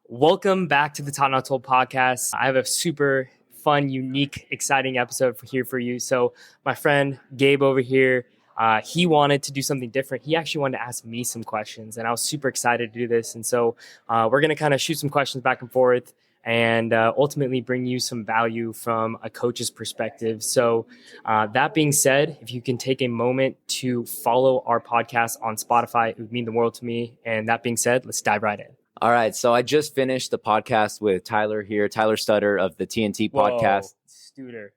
Welcome back to the Taught Not Told podcast. I have a super fun, unique, exciting episode here for you. So my friend Gabe over here, he wanted to do something different. He actually wanted to ask me some questions, and I was super excited to do this. And so we're going to kind of shoot some questions back and forth and ultimately bring you some value from a coach's perspective. So that being said, if you can take a moment to follow our podcast on Spotify, it would mean the world to me. And that being said, let's dive right in. All right. So I just finished the podcast with Tyler here, Tyler Stutter of the TNT podcast. Stutter.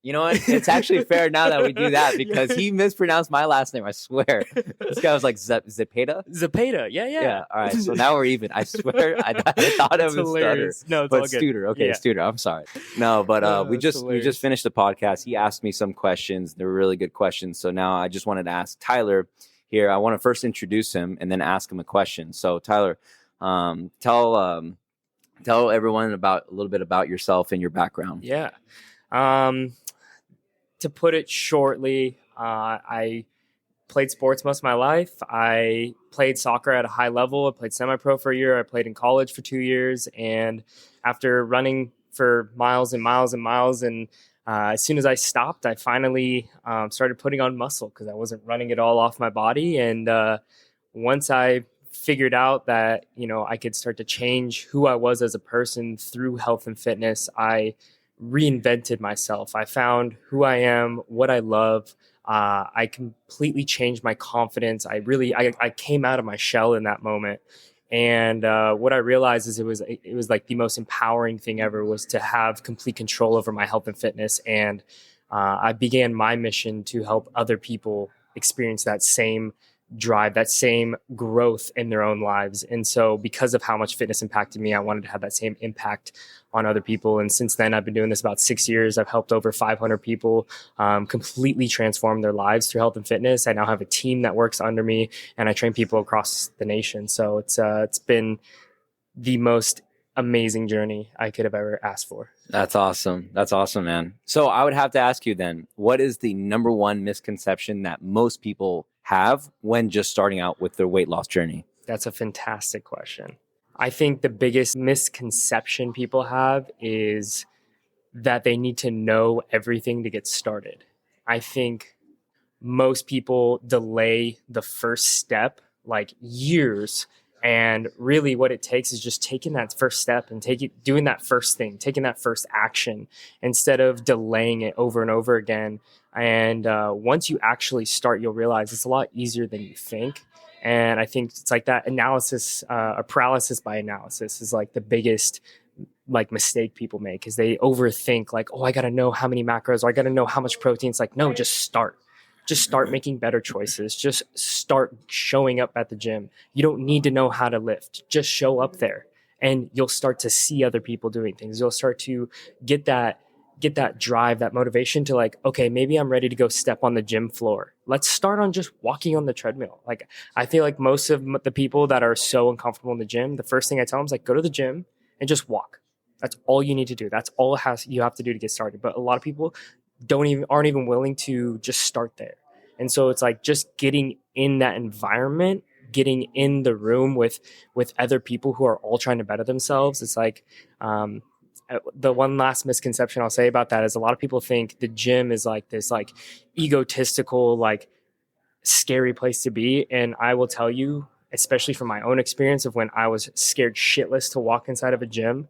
You know what? It's actually fair now that we do that because he mispronounced my last name. I swear. This guy was like Zapata? Zapata. Yeah. All right. So now we're even. I swear. I thought it was hilarious. Stutter. No, it's but all good. Stutter. Okay, yeah. Stutter. I'm sorry. No, but we just finished the podcast. He asked me some questions. They were really good questions. So now I just wanted to ask Tyler here. I want to first introduce him and then ask him a question. So Tyler, tell everyone a little bit about yourself and your background. Yeah. To put it shortly, I played sports most of my life. I played soccer at a high level. I played semi-pro for a year. I played in college for 2 years. And after running for miles and miles and miles, and as soon as I stopped, I finally started putting on muscle because I wasn't running it all off my body. And once I figured out that, I could start to change who I was as a person through health and fitness, I reinvented myself. I found who I am, what I love. I completely changed my confidence. I came out of my shell in that moment. And what I realized is it was like the most empowering thing ever was to have complete control over my health and fitness. And I began my mission to help other people experience that same drive, that same growth in their own lives. And so because of how much fitness impacted me, I wanted to have that same impact on other people. And since then, I've been doing this about 6 years. I've helped over 500 people completely transform their lives through health and fitness. I now have a team that works under me, and I train people across the nation. So it's been the most amazing journey I could have ever asked for. That's awesome. That's awesome, man. So I would have to ask you then, what is the number one misconception that most people have when just starting out with their weight loss journey? That's a fantastic question. I think the biggest misconception people have is that they need to know everything to get started. I think most people delay the first step like years. And really what it takes is just taking that first step and doing that first thing, taking that first action instead of delaying it over and over again. And once you actually start, you'll realize it's a lot easier than you think. And I think it's like that analysis, a paralysis by analysis is like the biggest like mistake people make is they overthink like, oh, I got to know how many macros, or I got to know how much protein. It's like, no, just start. Just start making better choices. Just start showing up at the gym. You don't need to know how to lift. Just show up there and you'll start to see other people doing things. You'll start to get that drive, that motivation to like, okay, maybe I'm ready to go step on the gym floor. Let's start on just walking on the treadmill. Like, I feel like most of the people that are so uncomfortable in the gym, the first thing I tell them is like, go to the gym and just walk. That's all you need to do. That's all you have to do to get started. But a lot of people aren't even willing to just start there. And so it's like just getting in that environment, getting in the room with other people who are all trying to better themselves. It's like the one last misconception I'll say about that is a lot of people think the gym is like this like egotistical, like scary place to be. And I will tell you, especially from my own experience of when I was scared shitless to walk inside of a gym,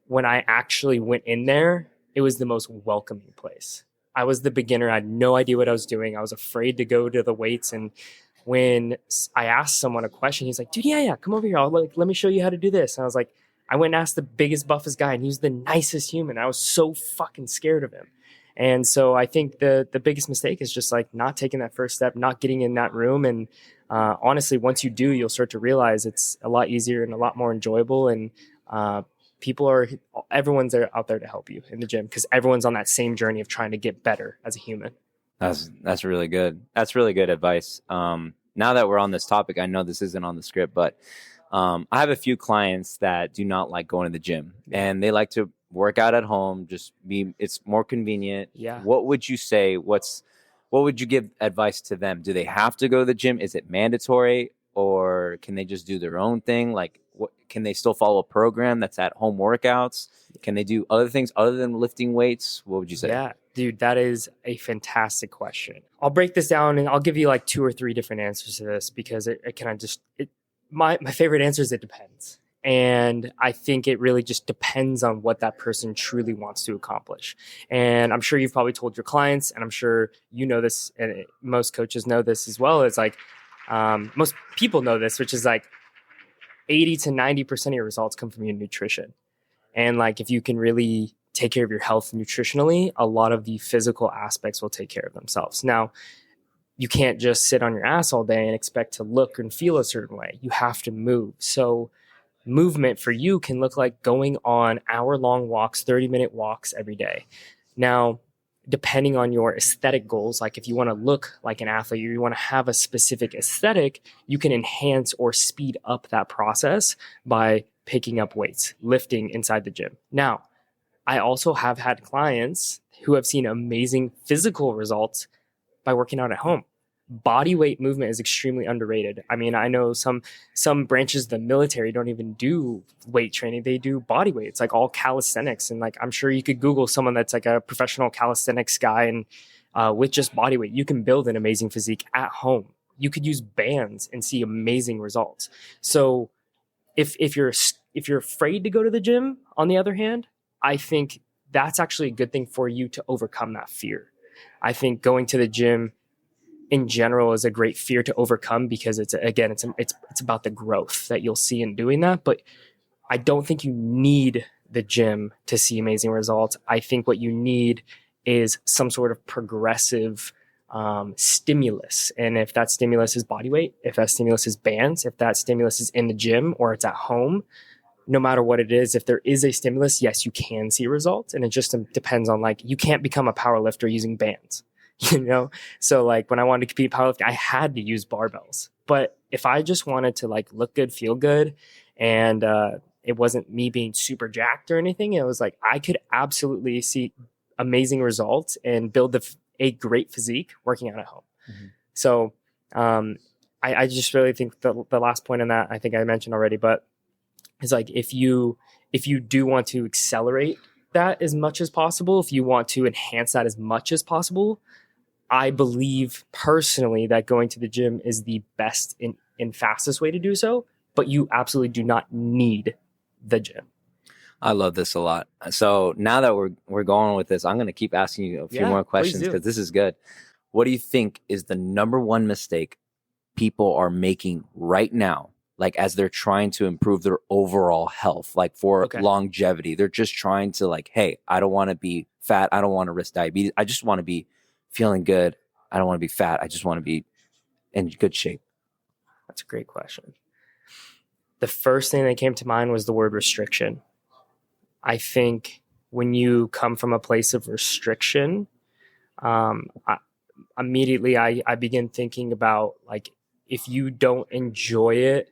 when I actually went in there, it was the most welcoming place. I was the beginner. I had no idea what I was doing. I was afraid to go to the weights. And when I asked someone a question, he's like, dude, yeah, come over here. Let me show you how to do this. And I was like, I went and asked the biggest, buffest guy, and he was the nicest human. I was so fucking scared of him. And so I think the biggest mistake is just like not taking that first step, not getting in that room. And honestly, once you do, you'll start to realize it's a lot easier and a lot more enjoyable. And everyone's out there to help you in the gym because everyone's on that same journey of trying to get better as a human. That's really good. That's really good advice. Now that we're on this topic, I know this isn't on the script, but I have a few clients that do not like going to the gym and they like to work out at home. It's more convenient. Yeah. What would you say? What would you give advice to them? Do they have to go to the gym? Is it mandatory? or can they just do their own thing? Like, what can they still follow a program that's at home workouts? Can they do other things other than lifting weights? What would you say? Yeah, dude, that is a fantastic question. I'll break this down and I'll give you like 2 or 3 different answers to this because my favorite answer is it depends. And I think it really just depends on what that person truly wants to accomplish. And I'm sure you've probably told your clients, and I'm sure you know this, and most coaches know this as well. It's like most people know this, which is like 80 to 90% of your results come from your nutrition. And like if you can really take care of your health nutritionally, a lot of the physical aspects will take care of themselves. Now, you can't just sit on your ass all day and expect to look and feel a certain way. You have to move. So movement for you can look like going on hour-long walks, 30-minute walks every day. Now, depending on your aesthetic goals, like if you want to look like an athlete or you want to have a specific aesthetic, you can enhance or speed up that process by picking up weights, lifting inside the gym. Now, I also have had clients who have seen amazing physical results by working out at home. Body weight movement is extremely underrated. I mean, I know some branches of the military don't even do weight training. They do body weight. It's like all calisthenics. And like, I'm sure you could Google someone that's like a professional calisthenics guy and with just body weight, you can build an amazing physique at home. You could use bands and see amazing results. So if you're afraid to go to the gym, on the other hand, I think that's actually a good thing for you to overcome that fear. I think going to the gym in general is a great fear to overcome because it's about the growth that you'll see in doing that. But I don't think you need the gym to see amazing results. I think what you need is some sort of progressive stimulus. And if that stimulus is body weight, if that stimulus is bands, if that stimulus is in the gym or it's at home, no matter what it is, if there is a stimulus, yes, you can see results. And it just depends on like, you can't become a power lifter using bands. So like when I wanted to compete powerlifting, I had to use barbells. But if I just wanted to like look good, feel good, and it wasn't me being super jacked or anything, it was like I could absolutely see amazing results and build a great physique working out at home. Mm-hmm. So I just really think the last point on that, I think I mentioned already, but it's like if you do want to accelerate that as much as possible, if you want to enhance that as much as possible, I believe personally that going to the gym is the best and fastest way to do so, but you absolutely do not need the gym. I love this a lot. So now that we're going with this, I'm going to keep asking you a few more questions because this is good. What do you think is the number one mistake people are making right now? Like as they're trying to improve their overall health, like for longevity, they're just trying to like, hey, I don't want to be fat. I don't want to risk diabetes. I just want to be feeling good. I don't want to be fat. I just want to be in good shape. That's a great question. The first thing that came to mind was the word restriction. I think when you come from a place of restriction, immediately I begin thinking about like, if you don't enjoy it,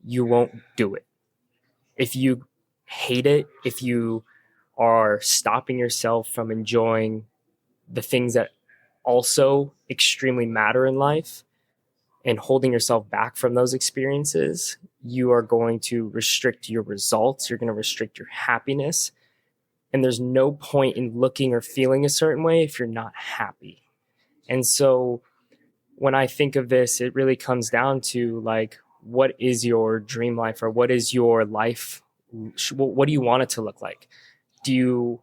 you won't do it. If you hate it, if you are stopping yourself from enjoying the things that also extremely matter in life and holding yourself back from those experiences, you are going to restrict your results. You're going to restrict your happiness. And there's no point in looking or feeling a certain way if you're not happy. And so when I think of this, it really comes down to like, what is your dream life, or what is your life? What do you want it to look like? Do you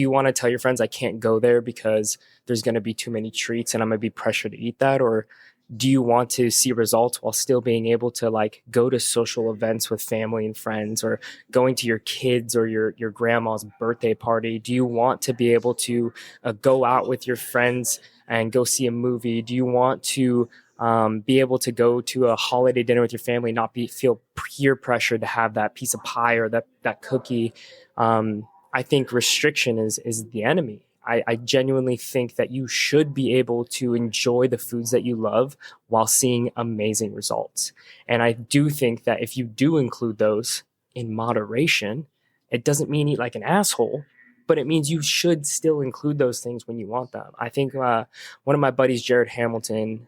want to tell your friends I can't go there because there's going to be too many treats and I'm going to be pressured to eat that? Or do you want to see results while still being able to like go to social events with family and friends, or going to your kids or your grandma's birthday party? Do you want to be able to go out with your friends and go see a movie? Do you want to be able to go to a holiday dinner with your family, not feel peer pressure to have that piece of pie or that cookie? I think restriction is the enemy. I genuinely think that you should be able to enjoy the foods that you love while seeing amazing results. And I do think that if you do include those in moderation, it doesn't mean eat like an asshole, but it means you should still include those things when you want them. I think one of my buddies, Jared Hamilton,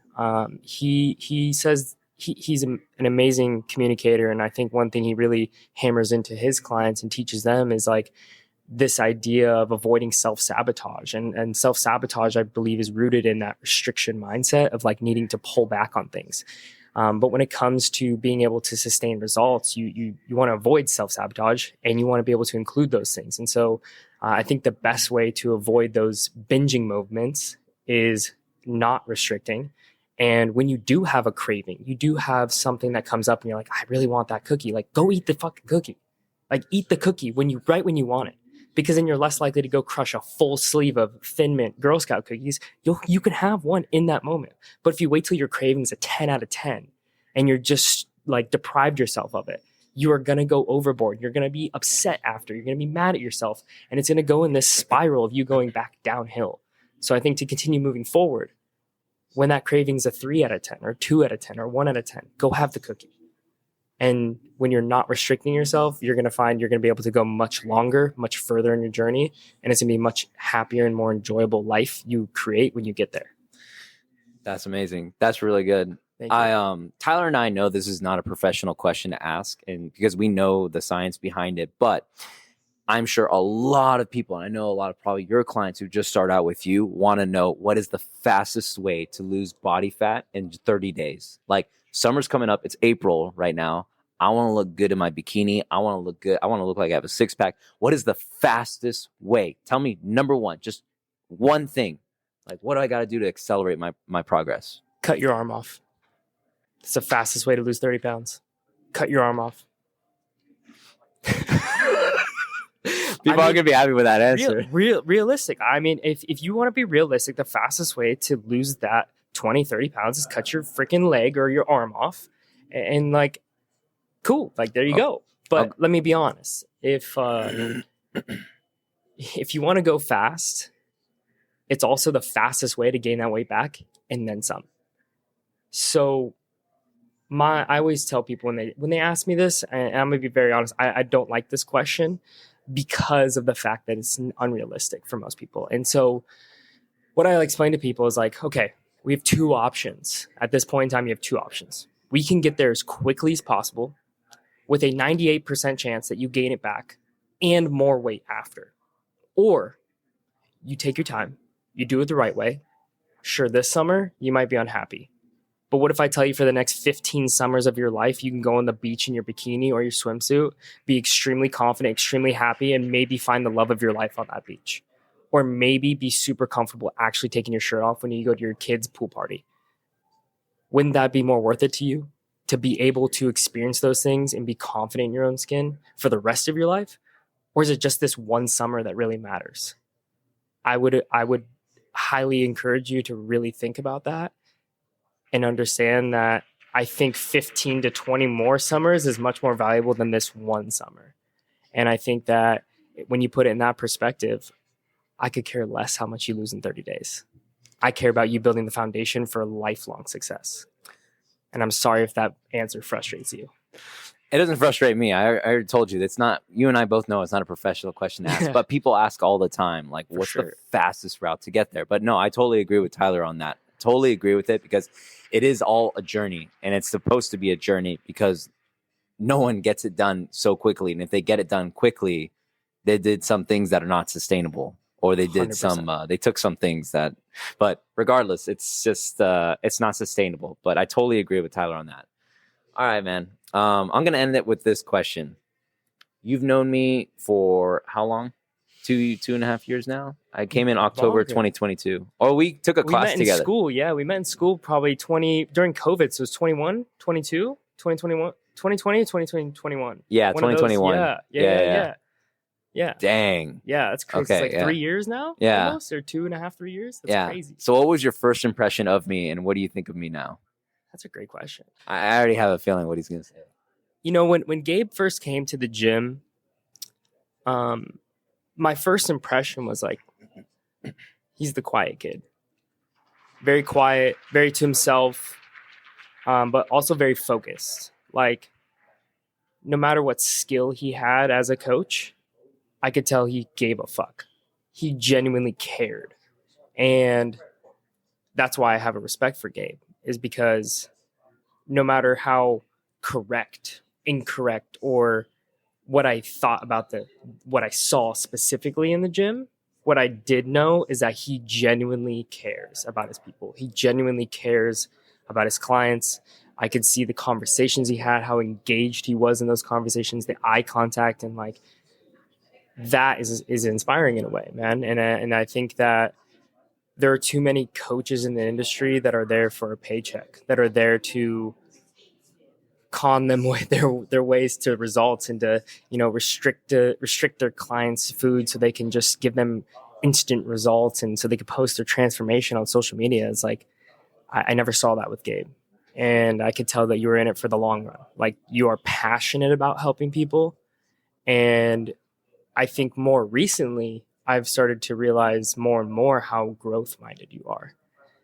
he says he's an amazing communicator. And I think one thing he really hammers into his clients and teaches them is like this idea of avoiding self-sabotage. And self-sabotage, I believe, is rooted in that restriction mindset of like needing to pull back on things. But when it comes to being able to sustain results, you want to avoid self-sabotage and you want to be able to include those things. And so I think the best way to avoid those binging movements is not restricting. And when you do have a craving, you do have something that comes up and you're like, I really want that cookie. Like, go eat the fucking cookie. Like, eat the cookie when you want it. Because then you're less likely to go crush a full sleeve of Thin Mint Girl Scout cookies. You can have one in that moment. But if you wait till your craving's a 10 out of 10 and you're just like deprived yourself of it, you are going to go overboard. You're going to be upset after. You're going to be mad at yourself. And it's going to go in this spiral of you going back downhill. So I think to continue moving forward, when that craving's a 3 out of 10 or 2 out of 10 or 1 out of 10, go have the cookie. And when you're not restricting yourself, you're going to find you're going to be able to go much longer, much further in your journey. And it's going to be a much happier and more enjoyable life you create when you get there. That's amazing. That's really good. Tyler and I know this is not a professional question to ask, and because we know the science behind it, but I'm sure a lot of people, and I know a lot of probably your clients who just start out with you, want to know what is the fastest way to lose body fat in 30 days. Like, summer's coming up. It's April right now. I want to look good in my bikini. I want to look good. I want to look like I have a six pack. What is the fastest way? Tell me, number one, just one thing. Like, what do I got to do to accelerate my progress? Cut your arm off. It's the fastest way to lose 30 pounds. Cut your arm off. People are going to be happy with that answer. Realistic. I mean, if you want to be realistic, the fastest way to lose that 20, 30 pounds is cut your freaking leg or your arm off. And like, cool. Like, there you go. But let me be honest. If you want to go fast, it's also the fastest way to gain that weight back and then some. So I always tell people when they ask me this, and I'm going to be very honest, I don't like this question because of the fact that it's unrealistic for most people. And so what I explain to people is like, okay, we have two options. At this point in time, you have two options. We can get there as quickly as possible with a 98% chance that you gain it back and more weight after. Or you take your time, you do it the right way. Sure, this summer, you might be unhappy. But what if I tell you for the next 15 summers of your life, you can go on the beach in your bikini or your swimsuit, be extremely confident, extremely happy, and maybe find the love of your life on that beach? Or maybe be super comfortable actually taking your shirt off when you go to your kid's pool party. Wouldn't that be more worth it to you to be able to experience those things and be confident in your own skin for the rest of your life? Or is it just this one summer that really matters? I would highly encourage you to really think about that and understand that I think 15 to 20 more summers is much more valuable than this one summer. And I think that when you put it in that perspective, I could care less how much you lose in 30 days. I care about you building the foundation for lifelong success. And I'm sorry if that answer frustrates you. It doesn't frustrate me. I already told you, it's not, you and I both know it's not a professional question to ask, but people ask all the time, like, what's the fastest route to get there? But no, I totally agree with Tyler on that. Totally agree with it, because it is all a journey, and it's supposed to be a journey because no one gets it done so quickly. And if they get it done quickly, they did some things that are not sustainable, or they did 100%. They took some things that, but regardless, it's just, it's not sustainable. But I totally agree with Tyler on that. All right, man. I'm going to end it with this question. You've known me for how long? 2.5 years now. I came in October 2022. Or we took a class together. We met in school. Yeah, we met in school probably during COVID. So it was 21, 22, 2021, 2020, 2021. Yeah, 2021. Yeah. Dang. Yeah, that's crazy. Okay, it's like 3 years now? Yeah. Almost, or 2.5, 3 years? That's crazy. So what was your first impression of me, and what do you think of me now? That's a great question. I already have a feeling what he's going to say. You know, when Gabe first came to the gym, my first impression was like, he's the quiet kid. Very quiet, very to himself, but also very focused. Like, no matter what skill he had as a coach, I could tell he gave a fuck. He genuinely cared. And that's why I have a respect for Gabe, is because no matter how incorrect, or what I thought about what I saw specifically in the gym, what I did know is that he genuinely cares about his people. He genuinely cares about his clients. I could see the conversations he had, how engaged he was in those conversations, the eye contact, and like that is inspiring in a way, man. And I think that there are too many coaches in the industry that are there for a paycheck, that are there to con them with their ways to results, and to, you know, restrict their clients' food so they can just give them instant results, and so they can post their transformation on social media. It's like I never saw that with Gabe, and I could tell that you were in it for the long run. Like, you are passionate about helping people, and I think more recently I've started to realize more and more how growth minded you are,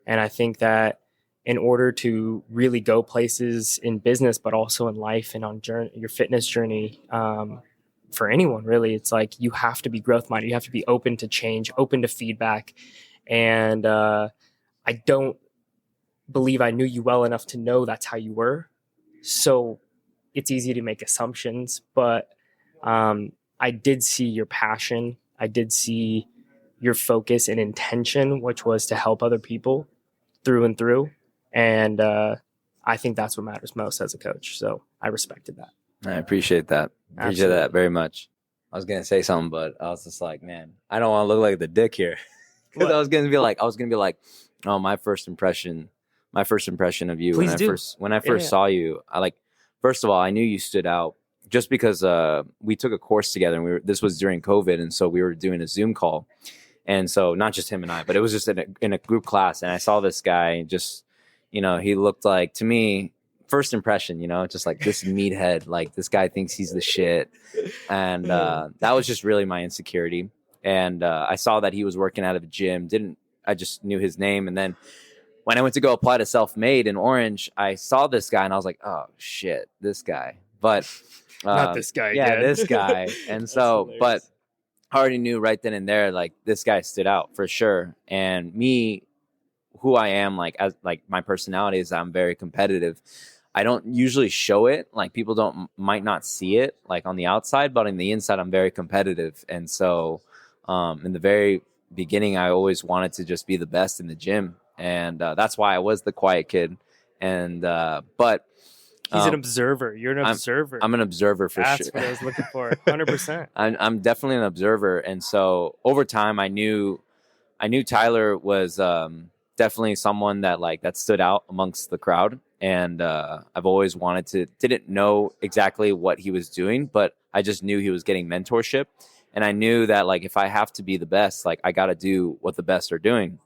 and I think that in order to really go places in business, but also in life and on your fitness journey, for anyone really, it's like you have to be growth minded. You have to be open to change, open to feedback. And I don't believe I knew you well enough to know that's how you were. So it's easy to make assumptions, but I did see your passion. I did see your focus and intention, which was to help other people through and through. And I think that's what matters most as a coach. So I respected that. I appreciate that. Appreciate that very much. I was going to say something, but I was just like, man, I don't want to look like the dick here. Because I was going to be like, oh, my first impression of you. Please when I first saw you, first of all, I knew you stood out just because we took a course together, and this was during COVID. And so we were doing a Zoom call. And so not just him and I, but it was just in a group class. And I saw this guy, just, you know, he looked like, to me, first impression, you know, just like this meathead, like this guy thinks he's the shit. And that was just really my insecurity. And I saw that he was working out of a gym. I just knew his name. And then when I went to go apply to Self-Made in Orange, I saw this guy and I was like, oh shit, this guy. But not this guy. Yeah, again. This guy. And so, but I already knew right then and there, like, this guy stood out for sure. And me, who I am, as my personality is, I'm very competitive. I don't usually show it. Like, people might not see it like on the outside, but on the inside, I'm very competitive. And so in the very beginning, I always wanted to just be the best in the gym. And that's why I was the quiet kid. And, but he's an observer. You're an observer. I'm an observer for That's sure. That's what I was looking for. 100%. I'm definitely an observer. And so over time, I knew Tyler was definitely someone that stood out amongst the crowd. And I've always didn't know exactly what he was doing, but I just knew he was getting mentorship. And I knew that, if I have to be the best, I got to do what the best are doing.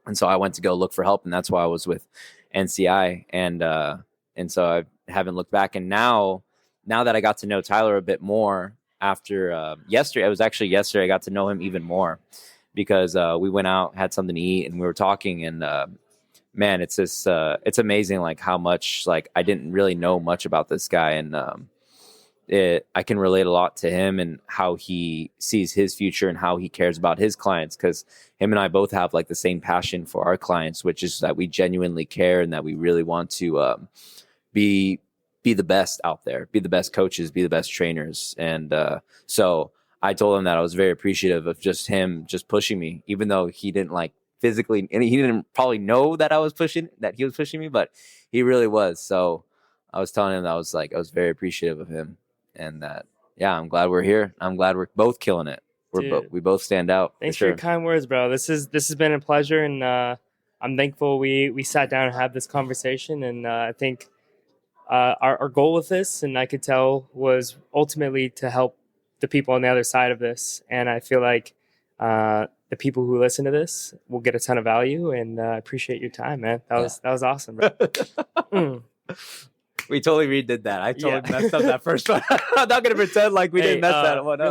And so I went to go look for help. And that's why I was with NCI. And so I haven't looked back. And now that I got to know Tyler a bit more after yesterday, it was actually yesterday I got to know him even more, because we went out, had something to eat, and we were talking. And man, it's just it's amazing how much I didn't really know much about this guy. And I can relate a lot to him and how he sees his future and how he cares about his clients, because him and I both have the same passion for our clients, which is that we genuinely care and that we really want to be the best out there, be the best coaches, be the best trainers. And so I told him that I was very appreciative of just him just pushing me, even though he didn't physically, and he didn't probably know that he was pushing me, but he really was. So I was telling him that I was very appreciative of him, and that, yeah, I'm glad we're here. I'm glad we're both killing it. We both stand out. Thanks for your kind words, bro. This has been a pleasure, and I'm thankful we sat down and had this conversation. And I think our goal with this, and I could tell, was ultimately to help the people on the other side of this. And I feel like the people who listen to this will get a ton of value. And I appreciate your time, man. That was awesome, bro. We totally redid that. I totally messed up that first one. I'm not going to pretend like we didn't mess that one up.